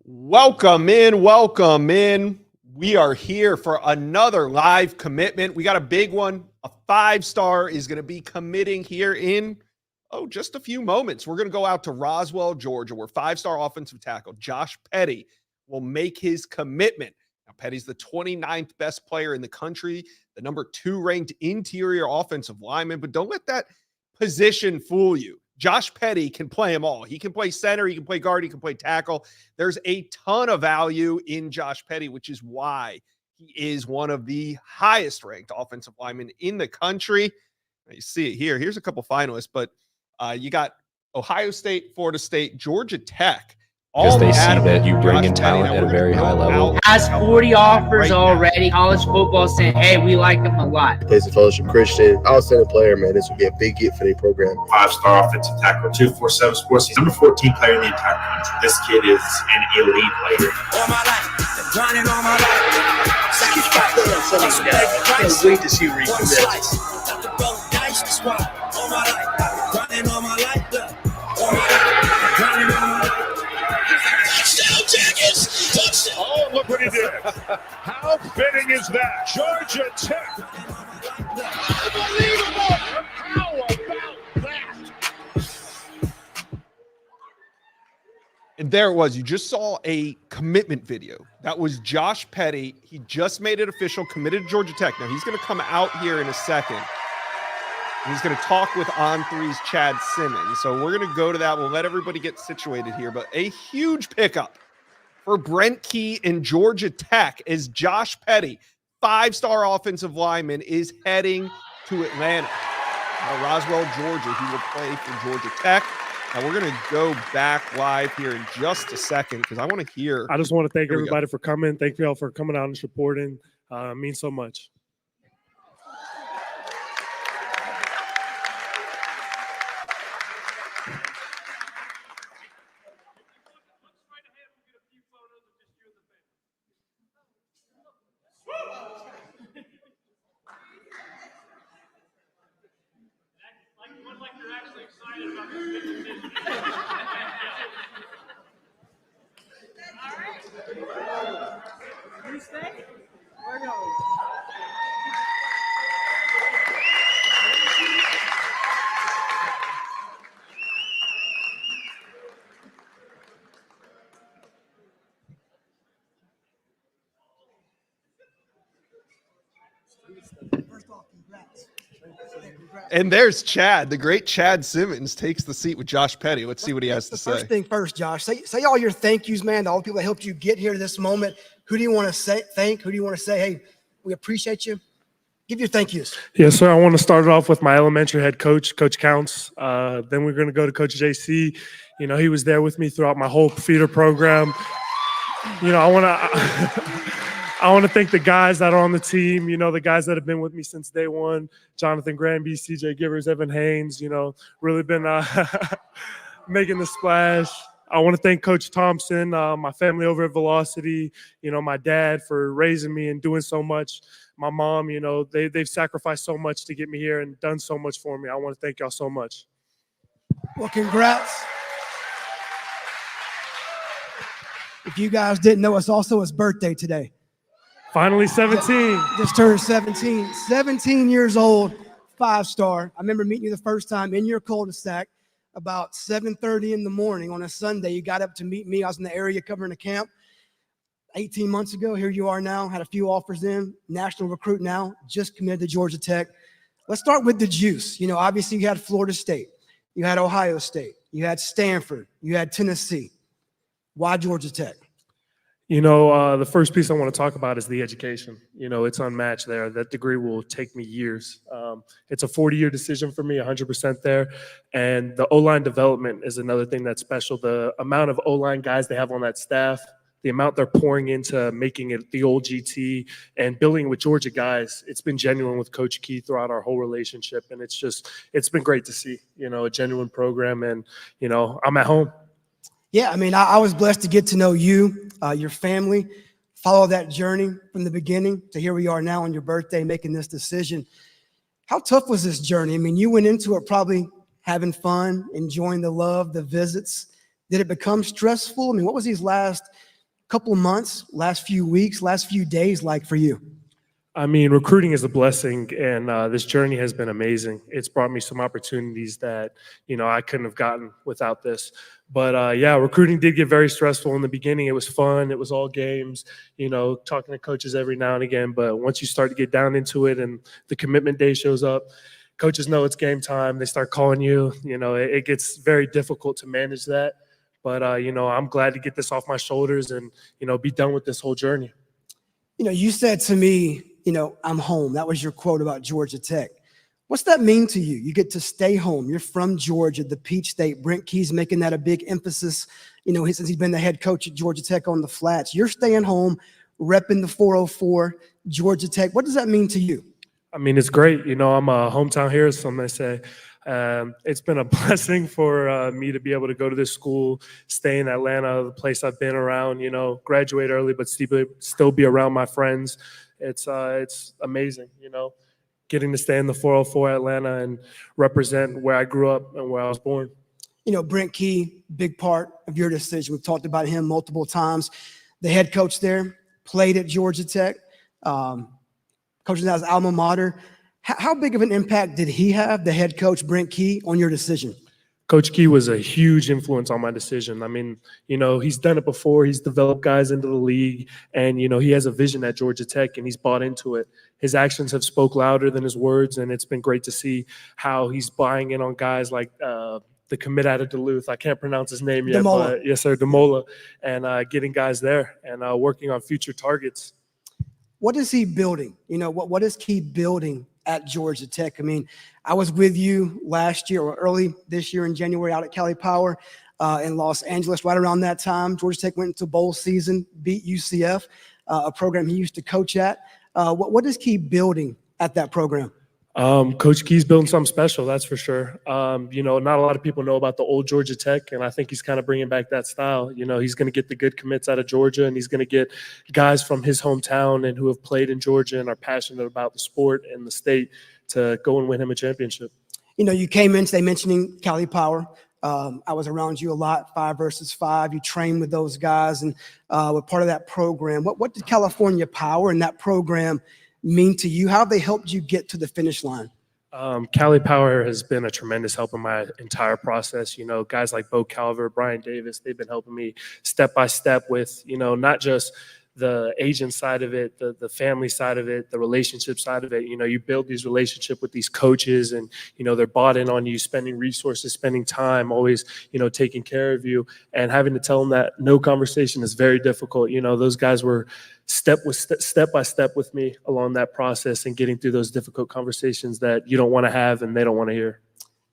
Welcome in. We are here for another live commitment. We got a big one. A 5-star is going to be committing here in, just a few moments. We're going to go out to Roswell, Georgia, where 5-star offensive tackle Josh Petty will make his commitment. Now, Petty's the 29th best player in the country, the number 2 ranked interior offensive lineman, but don't let that position fool you. Josh Petty can play them all. He can play center, he can play guard, he can play tackle. There's a ton of value in Josh Petty, which is why he is one of the highest ranked offensive linemen in the country. Now, you see it here. Here's a couple finalists, but you got Ohio State, Florida State, Georgia Tech. Because they see that you bring in talent at a very high level. Has 40 offers already. College football saying, hey, we like him a lot. Plays a Fellowship Christian. Outstanding player, man. This would be a big get for their program. 5-star offensive tackle, 247 sports. He's number 14 player in the entire country. This kid is an elite player. All my life, running all my life. Sacrifice. Can't wait to see Reed commit. All my life, running all my life. All my life, running all my life. Touchdown, Jackets! Touchdown! Oh, look what he did. How fitting is that? Georgia Tech. Unbelievable! How about that? And there it was. You just saw a commitment video. That was Josh Petty. He just made it official, committed to Georgia Tech. Now, he's going to come out here in a second. He's going to talk with On3's Chad Simmons. So we're going to go to that. We'll let everybody get situated here. But a huge pickup for Brent Key and Georgia Tech as Josh Petty, 5-star offensive lineman, is heading to Atlanta. Roswell, Georgia. He will play for Georgia Tech. Now we're going to go back live here in just a second because I want to hear. I just want to thank everybody for coming. Thank you all for coming out and supporting. It means so much. Like you're actually excited about this big decision. All right. You stay? We're going. First off, congrats. And there's Chad, the great Chad Simmons, takes the seat with Josh Petty. Let's see what he has to say. First thing first, Josh, say all your thank yous, man, to all the people that helped you get here to this moment. Who do you want to thank? Who do you want to say, hey, we appreciate you? Give your thank yous. Yes, sir. I want to start it off with my elementary head coach, Coach Counts. Then we're going to go to Coach JC. You know, he was there with me throughout my whole feeder program. You know, I want to thank the guys that are on the team, you know, the guys that have been with me since day one, Jonathan Granby, CJ Givers, Evan Haynes, you know, really been making the splash. I want to thank Coach Thompson, my family over at Velocity, you know, my dad for raising me and doing so much. My mom, you know, they've sacrificed so much to get me here and done so much for me. I want to thank y'all so much. Well, congrats. If you guys didn't know, it's also his birthday today. Finally 17. Just turned 17. 17 years old, 5-star. I remember meeting you the first time in your cul-de-sac about 7:30 in the morning on a Sunday. You got up to meet me. I was in the area covering the camp 18 months ago. Here you are now. Had a few offers in. National recruit now. Just committed to Georgia Tech. Let's start with the juice. You know, obviously you had Florida State. You had Ohio State. You had Stanford. You had Tennessee. Why Georgia Tech? You know, the first piece I want to talk about is the education. You know, it's unmatched there. That degree will take me years. It's a 40-year decision for me, 100% there. And the O-line development is another thing that's special. The amount of O-line guys they have on that staff, the amount they're pouring into making it the old GT and building with Georgia guys, it's been genuine with Coach Key throughout our whole relationship. And it's been great to see, you know, a genuine program. And, you know, I'm at home. Yeah, I mean, I was blessed to get to know you, your family, follow that journey from the beginning to here we are now on your birthday making this decision. How tough was this journey? I mean, you went into it probably having fun, enjoying the love, the visits. Did it become stressful? I mean, what was these last couple of months, last few weeks, last few days like for you? I mean, recruiting is a blessing, and this journey has been amazing. It's brought me some opportunities that, I couldn't have gotten without this. But yeah, recruiting did get very stressful in the beginning. It was fun. It was all games, talking to coaches every now and again. But once you start to get down into it and the commitment day shows up, coaches know it's game time. They start calling you. It gets very difficult to manage that. But, I'm glad to get this off my shoulders and, be done with this whole journey. You said to me, I'm home. That was your quote about Georgia Tech. What's that mean to you? You get to stay home. You're from Georgia, the Peach State. Brent Key's making that a big emphasis, since he's been the head coach at Georgia Tech on the flats. You're staying home, repping the 404, Georgia Tech. What does that mean to you? I mean, it's great. I'm a hometown hero, some may say. It's been a blessing for me to be able to go to this school, stay in Atlanta, the place I've been around, graduate early, but still be around my friends. It's amazing, getting to stay in the 404 Atlanta and represent where I grew up and where I was born. Brent Key, big part of your decision. We've talked about him multiple times. The head coach there, played at Georgia Tech, coaching at his alma mater. How big of an impact did he have, the head coach, Brent Key, on your decision? Coach Key was a huge influence on my decision. I mean, he's done it before. He's developed guys into the league, and, he has a vision at Georgia Tech, and he's bought into it. His actions have spoke louder than his words, and it's been great to see how he's buying in on guys like the commit out of Duluth. I can't pronounce his name yet, Demola. But yes, sir, Demola, and getting guys there and working on future targets. What is he building? What is Key building at Georgia Tech? I mean, I was with you last year or early this year in January out at Cali Power in Los Angeles. Right around that time, Georgia Tech went into bowl season, beat UCF, a program he used to coach at. What is Key building at that program? Coach Key's building something special, that's for sure. Not a lot of people know about the old Georgia Tech, and I think he's kind of bringing back that style. He's going to get the good commits out of Georgia, and he's going to get guys from his hometown and who have played in Georgia and are passionate about the sport and the state to go and win him a championship. You came in today mentioning Cali Power. I was around you a lot, 5 versus 5. You trained with those guys and were part of that program. What did California Power and that program mean to you? How have they helped you get to the finish line? Cali Power has been a tremendous help in my entire process. Guys like Bo Calver, Brian Davis, they've been helping me step by step with, not just the agent side of it, the family side of it, the relationship side of it. You build these relationships with these coaches and, they're bought in on you, spending resources, spending time, always, taking care of you, and having to tell them that no conversation is very difficult. Those guys were step by step with me along that process and getting through those difficult conversations that you don't want to have and they don't want to hear.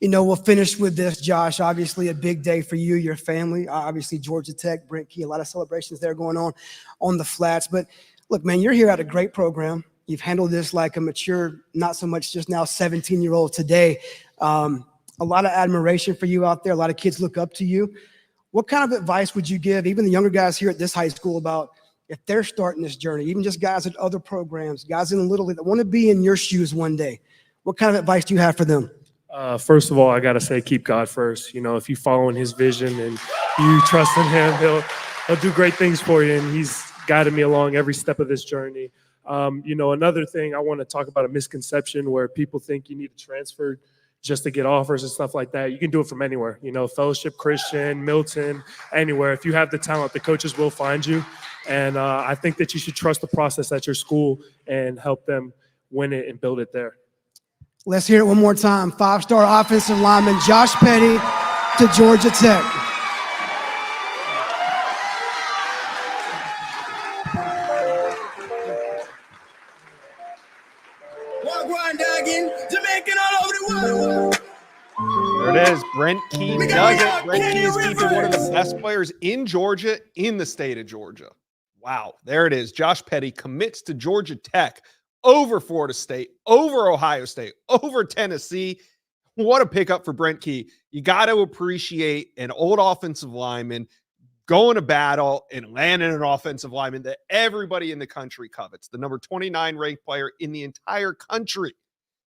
We'll finish with this, Josh. Obviously, a big day for you, your family. Obviously, Georgia Tech, Brent Key, a lot of celebrations there going on the flats. But look, man, you're here at a great program. You've handled this like a mature, not so much just now 17-year-old today. A lot of admiration for you out there. A lot of kids look up to you. What kind of advice would you give even the younger guys here at this high school about if they're starting this journey, even just guys at other programs, guys in the Little League that want to be in your shoes one day? What kind of advice do you have for them? First of all, I got to say, keep God first. If you follow in his vision and you trust in him, he'll do great things for you. And he's guided me along every step of this journey. Another thing I want to talk about, a misconception where people think you need to transfer just to get offers and stuff like that. You can do it from anywhere, Fellowship Christian, Milton, anywhere. If you have the talent, the coaches will find you. And I think that you should trust the process at your school and help them win it and build it there. Let's hear it one more time. 5-star offensive lineman Josh Petty to Georgia Tech. There it is. Brent Key does it. Brent Key is keeping one of the best players in Georgia, in the state of Georgia. Wow. There it is. Josh Petty commits to Georgia Tech over Florida State, over Ohio State, over Tennessee. What a pickup for Brent Key. You got to appreciate an old offensive lineman going to battle and landing an offensive lineman that everybody in the country covets. The number 29 ranked player in the entire country.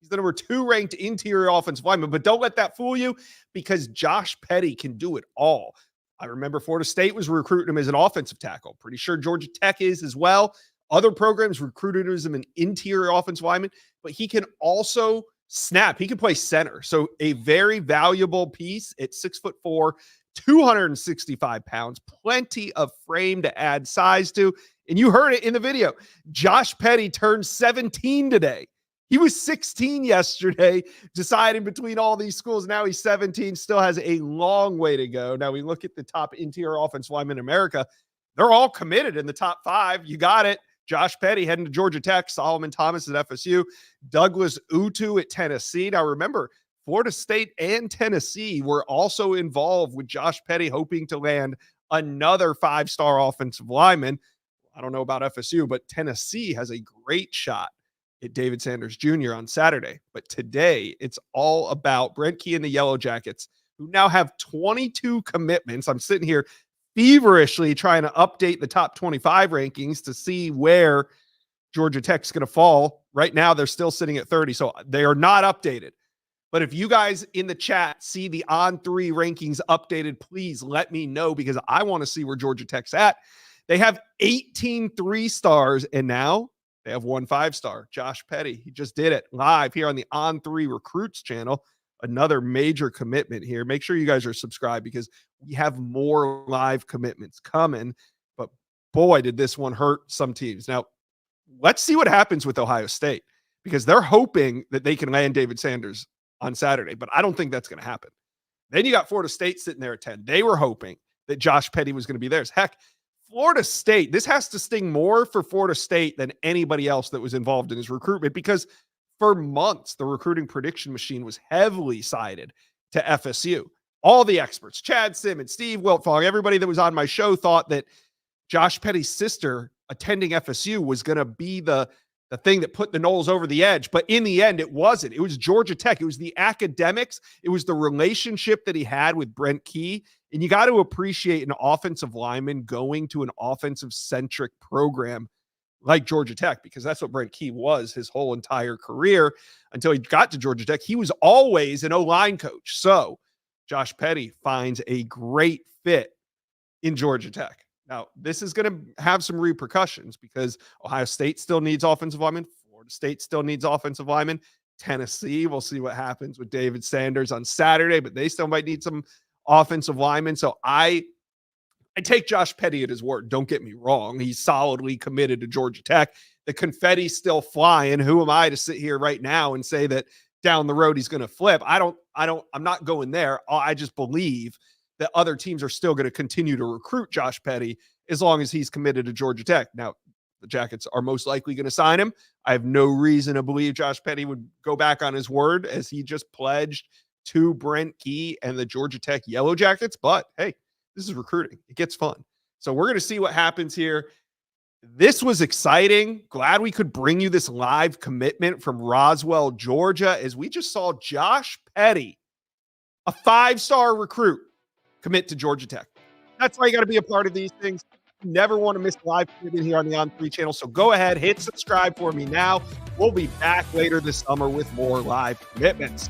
He's the number 2 ranked interior offensive lineman. But don't let that fool you, because Josh Petty can do it all. I remember Florida State was recruiting him as an offensive tackle. Pretty sure Georgia Tech is as well. Other programs recruited him as an interior offensive lineman, but he can also snap. He can play center. So a very valuable piece at 6'4", 265 pounds, plenty of frame to add size to. And you heard it in the video. Josh Petty turned 17 today. He was 16 yesterday, deciding between all these schools. Now he's 17, still has a long way to go. Now we look at the top interior offensive linemen in America. They're all committed in the top 5. You got it. Josh Petty heading to Georgia Tech, Solomon Thomas at FSU, Douglas Utu at Tennessee. Now remember, Florida State and Tennessee were also involved with Josh Petty hoping to land another 5-star offensive lineman. I don't know about FSU, but Tennessee has a great shot at David Sanders Jr. on Saturday. But today, it's all about Brent Key and the Yellow Jackets, who now have 22 commitments. I'm sitting here feverishly trying to update the top 25 rankings to see where Georgia Tech's going to fall. Right now, they're still sitting at 30, so they are not updated. But if you guys in the chat see the On3 rankings updated, please let me know, because I want to see where Georgia Tech's at. They have 18 3-stars, and now they have 1 5-star. Josh Petty, he just did it live here on the On3 Recruits channel. Another major commitment here. Make sure you guys are subscribed, because we have more live commitments coming. But boy, did this one hurt some teams. Now, let's see what happens with Ohio State, because they're hoping that they can land David Sanders on Saturday, but I don't think that's going to happen. Then you got Florida State sitting there at 10. They were hoping that Josh Petty was going to be theirs. Heck, Florida State, this has to sting more for Florida State than anybody else that was involved in his recruitment, because for months, the recruiting prediction machine was heavily sided to FSU. All the experts, Chad Simmons, Steve Wiltfong, everybody that was on my show thought that Josh Petty's sister attending FSU was going to be the thing that put the Noles over the edge. But in the end, it wasn't. It was Georgia Tech. It was the academics. It was the relationship that he had with Brent Key. And you got to appreciate an offensive lineman going to an offensive-centric program like Georgia Tech, because that's what Brent Key was his whole entire career until he got to Georgia Tech. He was always an O-line coach. So Josh Petty finds a great fit in Georgia Tech. Now, this is going to have some repercussions, because Ohio State still needs offensive linemen. Florida State still needs offensive linemen. Tennessee, we'll see what happens with David Sanders on Saturday, but they still might need some offensive linemen. So I take Josh Petty at his word. Don't get me wrong. He's solidly committed to Georgia Tech. The confetti's still flying. Who am I to sit here right now and say that down the road he's going to flip? I'm not going there. I just believe that other teams are still going to continue to recruit Josh Petty as long as he's committed to Georgia Tech. Now, the Jackets are most likely going to sign him. I have no reason to believe Josh Petty would go back on his word, as he just pledged to Brent Key and the Georgia Tech Yellow Jackets. But hey, this is recruiting. It gets fun. So we're going to see what happens here. This was exciting. Glad we could bring you this live commitment from Roswell, Georgia, as we just saw Josh Petty, a 5-star recruit, commit to Georgia Tech. That's why you got to be a part of these things. You never want to miss live commitment here on the On3 channel. So go ahead, hit subscribe for me now. We'll be back later this summer with more live commitments.